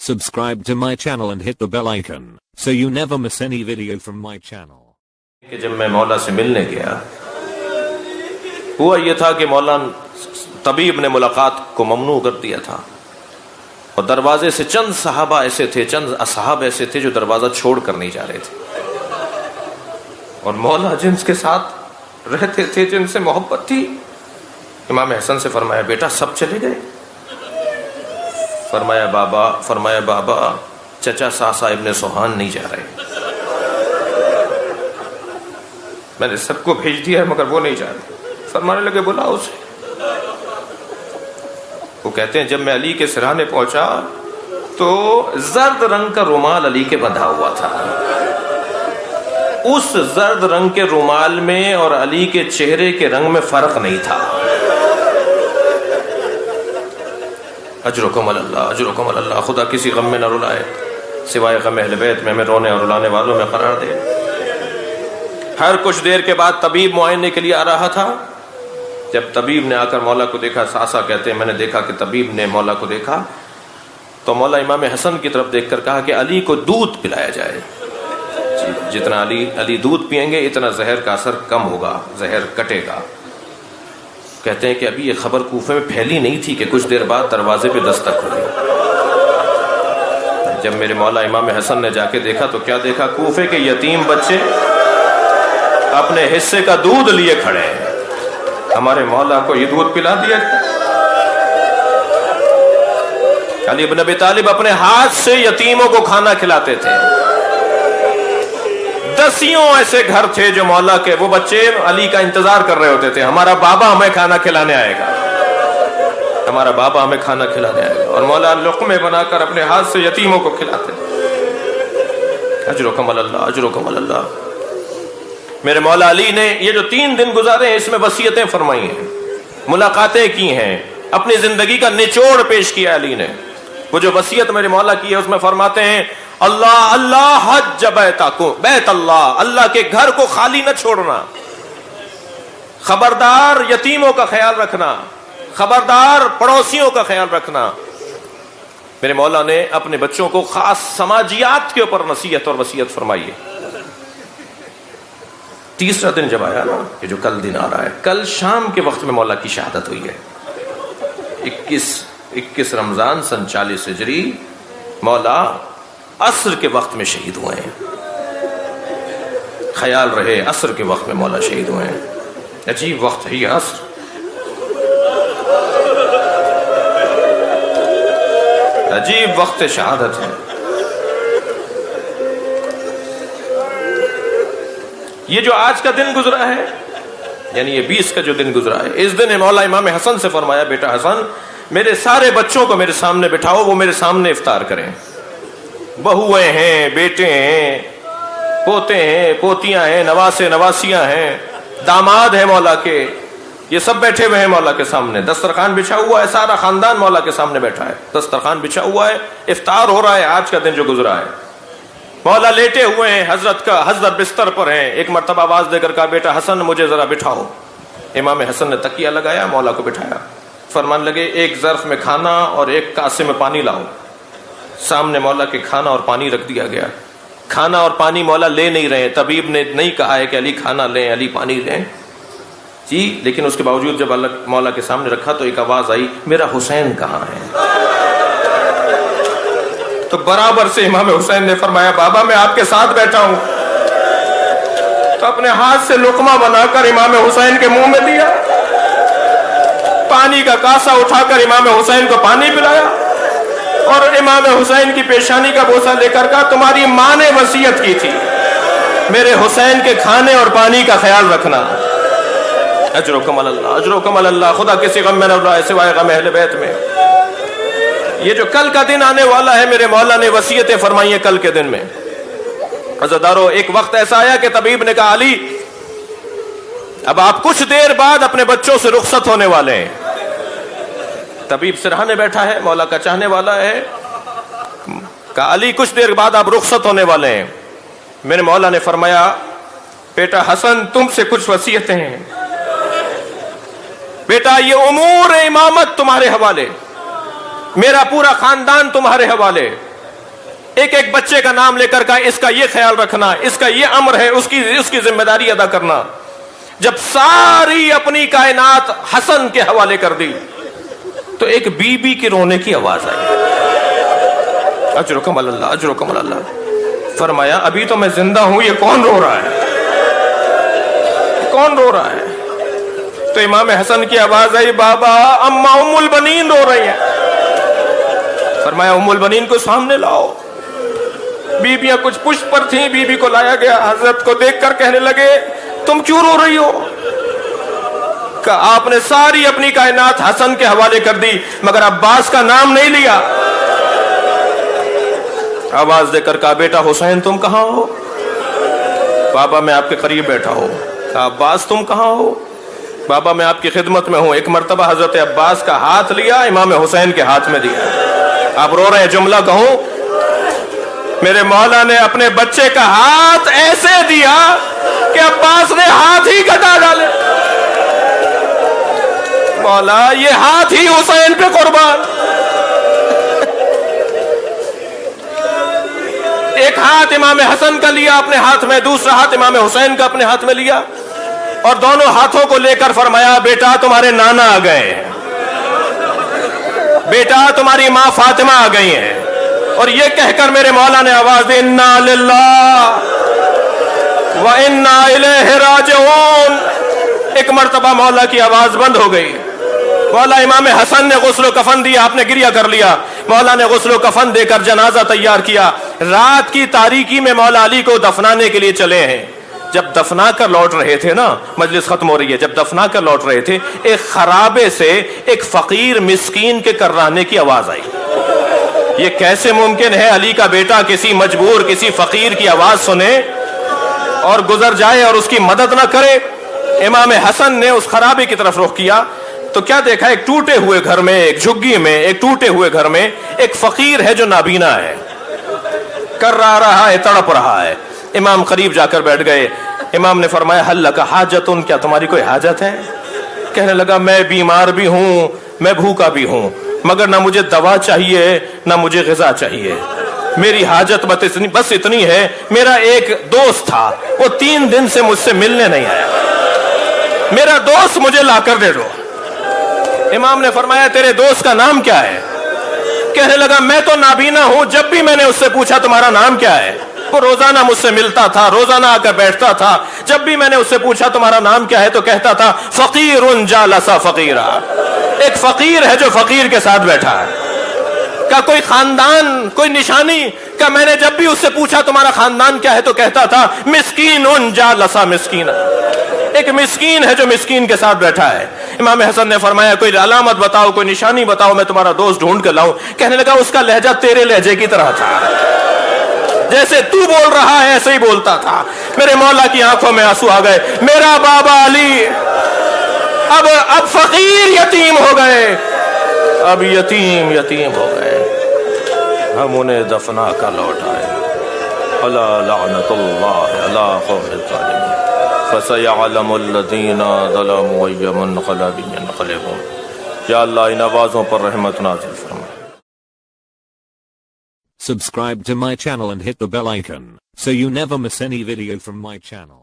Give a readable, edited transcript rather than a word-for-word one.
Subscribe to my channel and hit the bell icon so you never miss any video from my channel. کہ جب میں مولا سے ملنے گیا ہوا یہ تھا کہ مولا طبیب نے ملاقات کو ممنوع کر دیا تھا، اور دروازے سے چند صحابہ ایسے تھے، چند اصحاب ایسے تھے جو دروازہ چھوڑ کر نہیں جا رہے تھے، اور مولا جن کے ساتھ رہتے تھے، جن سے محبت تھی، امام حسن سے فرمایا بیٹا سب چلے گئے؟ فرمایا بابا چچا ساسا ابن سوہان نہیں جا رہے، میں نے سب کو بھیج دیا ہے مگر وہ نہیں جا رہے۔ فرمانے لگے بلاؤ اسے۔ وہ کہتے ہیں جب میں علی کے سرہانے پہنچا تو زرد رنگ کا رومال علی کے بندھا ہوا تھا، اس زرد رنگ کے رومال میں اور علی کے چہرے کے رنگ میں فرق نہیں تھا۔ اجرکم اللہ، اجرکم اللہ، خدا کسی غم میں نہ رلائے سوائے غم اہل بیت میں، ہمیں رونے اور رلانے والوں میں قرار دے۔ ہر کچھ دیر کے بعد طبیب معائنے کے لیے آ رہا تھا۔ جب طبیب نے آ کر مولا کو دیکھا، ساسا کہتے ہیں میں نے دیکھا کہ طبیب نے مولا کو دیکھا تو مولا امام حسن کی طرف دیکھ کر کہا کہ علی کو دودھ پلایا جائے، جتنا علی دودھ پئیں گے اتنا زہر کا اثر کم ہوگا، زہر کٹے گا۔ کہتے ہیں کہ ابھی یہ خبر کوفے میں پھیلی نہیں تھی کہ کچھ دیر بعد دروازے پہ دستک ہوئی۔ جب میرے مولا امام حسن نے جا کے دیکھا تو کیا دیکھا؟ کوفے کے یتیم بچے اپنے حصے کا دودھ لیے کھڑے ہیں، ہمارے مولا کو یہ دودھ پلا دیا۔ علی بن ابی طالب اپنے ہاتھ سے یتیموں کو کھانا کھلاتے تھے۔ دسیوں ایسے گھر تھے جو مولا کے وہ بچے علی کا انتظار کر رہے ہوتے تھے، ہمارا بابا ہمیں کھانا کھلانے آئے گا، ہمارا بابا ہمیں کھانا کھلانے آئے گا، اور مولا لقمے بنا کر اپنے ہاتھ سے یتیموں کو کھلاتے۔ اجرکم اللہ، اجرکم اللہ۔ میرے مولا علی نے یہ جو 3 دن گزارے ہیں اس میں وصیتیں فرمائی ہیں، ملاقاتیں کی ہیں، اپنی زندگی کا نچوڑ پیش کیا علی نے۔ وہ جو وصیت میرے مولا کی ہے اس میں فرماتے ہیں اللہ اللہ حج بیت اللہ، اللہ کے گھر کو خالی نہ چھوڑنا، خبردار یتیموں کا خیال رکھنا، خبردار پڑوسیوں کا خیال رکھنا۔ میرے مولا نے اپنے بچوں کو خاص سماجیات کے اوپر نصیحت اور وصیت فرمائی ہے۔ تیسرا دن جب آیا نا، یہ جو کل دن آ رہا ہے، کل شام کے وقت میں مولا کی شہادت ہوئی ہے۔ 21 رمضان سن 40 ہجری مولا عصر کے وقت میں شہید ہوئے ہیں۔ خیال رہے عصر کے وقت میں مولا شہید ہوئے ہیں۔ عجیب وقت ہے یہ عصر، عجیب وقت شہادت ہے۔ یہ جو آج کا دن گزرا ہے، یعنی یہ 20 کا جو دن گزرا ہے، اس دن مولا امام حسن سے فرمایا بیٹا حسن میرے سارے بچوں کو میرے سامنے بٹھاؤ، وہ میرے سامنے افطار کریں، بہویں ہیں، بیٹے ہیں، پوتے ہیں، پوتیاں ہیں، نواسے نواسیاں ہیں، داماد ہیں مولا کے، یہ سب بیٹھے ہوئے ہیں مولا کے سامنے۔ دسترخوان بچھا ہوا ہے، سارا خاندان مولا کے سامنے بیٹھا ہے، دسترخوان بچھا ہوا ہے، افطار ہو رہا ہے آج کا دن جو گزرا ہے۔ مولا لیٹے ہوئے ہیں، حضرت بستر پر ہیں۔ ایک مرتبہ آواز دے کر کہا بیٹا حسن مجھے ذرا بٹھاؤ۔ امام حسن نے تکیہ لگایا، مولا کو بٹھایا، فرمان لگے ایک ظرف میں کھانا اور ایک کاسے میں پانی لاؤ۔ سامنے مولا کے کھانا اور پانی رکھ دیا گیا۔ کھانا اور پانی مولا لے نہیں رہے، طبیب نے نہیں کہا ہے کہ علی کھانا لیں، علی پانی لیں جی، لیکن اس کے باوجود جب اللہ مولا کے سامنے رکھا تو ایک آواز آئی میرا حسین کہاں ہے؟ تو برابر سے امام حسین نے فرمایا بابا میں آپ کے ساتھ بیٹھا ہوں۔ تو اپنے ہاتھ سے لقمہ بنا کر امام حسین کے منہ میں دیا، پانی کا کاسا اٹھا کر امام حسین کو پانی پلایا، اور امام حسین کی پیشانی کا بوسہ لے کر کہا تمہاری ماں نے وصیت کی تھی میرے حسین کے کھانے اور پانی کا خیال رکھنا۔ اجرکم اللہ، اجرکم اللہ، خدا کسی غم میں نہ رلائے سوائے غم اہل بیت میں۔ یہ جو کل کا دن آنے والا ہے میرے مولا نے وصیتیں فرمائی ہیں کل کے دن میں۔ عزیزدارو ایک وقت ایسا آیا کہ طبیب نے کہا علی اب آپ کچھ دیر بعد اپنے بچوں سے رخصت ہونے والے ہیں۔ طبیب سرہانے بیٹھا ہے، مولا کا چاہنے والا ہے، کہا علی کچھ دیر بعد آپ رخصت ہونے والے ہیں۔ میرے مولا نے فرمایا بیٹا حسن تم سے کچھ وصیتیں ہیں، بیٹا یہ امور امامت تمہارے حوالے، میرا پورا خاندان تمہارے حوالے، ایک ایک بچے کا نام لے کر کہا اس کا یہ خیال رکھنا, اس کا یہ امر ہے, اس کی ذمہ داری ادا کرنا. جب ساری اپنی کائنات حسن کے حوالے کر دی تو ایک بی بی کی رونے کی آواز آئی, اجرکم اللہ اجرکم اللہ. فرمایا ابھی تو میں زندہ ہوں, یہ کون رو رہا ہے, کون رو رہا ہے؟ تو امام حسن کی آواز آئی, بابا اما ام البنین رو رہی ہیں. فرمایا ام البنین کو سامنے لاؤ. بیبیاں کچھ پشت پر تھیں, بی بی کو لایا گیا. حضرت کو دیکھ کر کہنے لگے تم کیوں رو رہی ہو؟ کہ آپ نے ساری اپنی کائنات حسن کے حوالے کر دی مگر عباس کا نام نہیں لیا. آواز دے کر کہا بیٹا حسین تم کہاں ہو؟ بابا میں آپ کے قریب بیٹھا ہوں. کہا عباس تم کہاں ہو؟ بابا میں آپ کی خدمت میں ہوں. ایک مرتبہ حضرت عباس کا ہاتھ لیا, امام حسین کے ہاتھ میں دیا. آپ رو رہے ہیں, جملہ کہوں, میرے مولا نے اپنے بچے کا ہاتھ ایسے دیا کہ عباس نے ہاتھ ہی کٹا ڈالے. مولا یہ ہاتھ ہی حسین پہ قربان. ایک ہاتھ امام حسن کا لیا اپنے ہاتھ میں, دوسرا ہاتھ امام حسین کا اپنے ہاتھ میں لیا اور دونوں ہاتھوں کو لے کر فرمایا بیٹا تمہارے نانا آ گئے ہیں, بیٹا تمہاری ماں فاطمہ آ گئی ہیں. اور یہ کہہ کر میرے مولا نے آواز دی انا للہ و انا الیہ راجعون. ایک مرتبہ مولا کی آواز بند ہو گئی. مولا امام حسن نے غسل و کفن دیا, آپ نے گریہ کر لیا. مولا نے غسل و کفن دے کر جنازہ تیار کیا. رات کی تاریکی میں مولا علی کو دفنانے کے لیے چلے ہیں. جب دفنا کر لوٹ رہے تھے نا, مجلس ختم ہو رہی ہے, جب دفنا کر لوٹ رہے تھے ایک خرابے سے ایک فقیر مسکین کے کرانے کی آواز آئی. یہ کیسے ممکن ہے علی کا بیٹا کسی مجبور کسی فقیر کی آواز سنے اور گزر جائے اور اس کی مدد نہ کرے؟ امام حسن نے اس خرابے کی طرف رخ کیا تو کیا دیکھا, ایک ٹوٹے ہوئے گھر میں, ایک جھگی میں, ایک ٹوٹے ہوئے گھر میں ایک فقیر ہے جو نابینا ہے, کر رہا ہے, تڑپ رہا ہے. امام قریب جا کر بیٹھ گئے. امام نے فرمایا حل لک حاجتن, کیا تمہاری کوئی حاجت ہے؟ کہنے لگا میں بیمار بھی ہوں, میں بھوکا بھی ہوں, مگر نہ مجھے دوا چاہیے نہ مجھے غذا چاہیے. میری حاجت بس اتنی ہے, میرا ایک دوست تھا وہ 3 دن سے مجھ سے ملنے نہیں آیا, میرا دوست مجھے لا کر دے دو. امام نے فرمایا تیرے دوست کا نام کیا ہے؟ کہنے لگا میں تو نابینا ہوں, جب بھی میں نے اس سے پوچھا تمہارا نام کیا ہے, وہ روزانہ مجھ سے ملتا تھا, روزانہ آ کر بیٹھتا تھا. جب بھی میں نے اس سے پوچھا تمہارا نام کیا ہے تو کہتا تھا فقیر جالس فقیرا, ایک فقیر ہے جو فقیر کے ساتھ بیٹھا ہے. کا کوئی خاندان, کوئی نشانی؟ کہ میں نے جب بھی اس سے پوچھا تمہارا خاندان کیا ہے تو کہتا تھا مسکین جالس مسکینا, ایک مسکین ہے جو مسکین کے ساتھ بیٹھا ہے. امام حسن نے فرمایا کوئی علامت بتاؤ, کوئی نشانی بتاؤ, میں تمہارا دوست ڈھونڈ کے لاؤں. کہنے لگا اس کا لہجہ تیرے لہجے کی طرح تھا, جیسے تو بول رہا ہے ایسے ہی بولتا تھا. میرے مولا کی آنکھوں میں آنسو آ گئے. میرا بابا علی اب فقیر یتیم ہو گئے, اب یتیم ہو گئے, ہم انہیں دفنا کر لوٹ آئے. الا لعنت اللہ علی قوم الظالمین فسيعلم الذين ظلموا أي منقلب ينقلبون. یا اللہ ان آوازوں پر رحمت نازل فرما. Subscribe to my channel and hit the bell icon so you never miss any video from my channel.